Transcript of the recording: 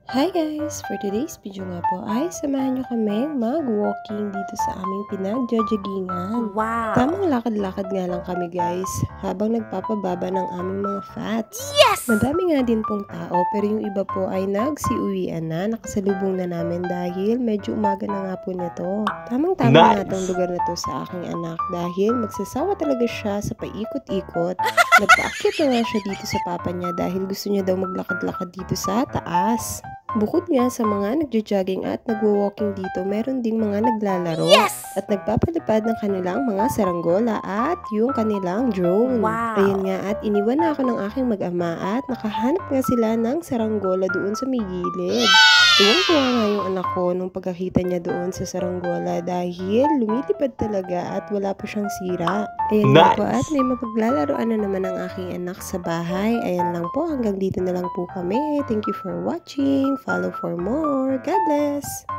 Hi guys! For today's video nga po ay samahan nyo kami mag-walking dito sa aming pinagjajagingan. Wow! Tamang lakad-lakad nga lang kami guys habang nagpapababa ng aming mga fats. Yes! Madami nga din pong tao pero yung iba po ay nagsiuwian na, nakasalubong na namin dahil medyo umaga na nga po nito. Tamang-tama nga tong lugar na to sa aking anak dahil magsasawa talaga siya sa paikot-ikot. Nagpaakyat na nga siya dito sa papa niya dahil gusto niya daw maglakad-lakad dito sa taas. Bukod nga sa mga nagjo-jogging at nagwo-walking dito, meron ding mga naglalaro at nagpapalipad ng kanilang mga saranggola at yung kanilang drone. Wow! Ayun nga at iniwan na ako ng aking mag-ama at nakahanap nga sila ng saranggola doon sa may gilid. Tuwang-tuwa nga yung anak ko nung pagkakita niya doon sa saranggola dahil lumilipad talaga at wala pa siyang sira. Ayan nga po at may mapaglalaroan na naman ang aking anak sa bahay. Ayan lang po, hanggang dito na lang po kami. Thank you for watching. Follow for more. God bless!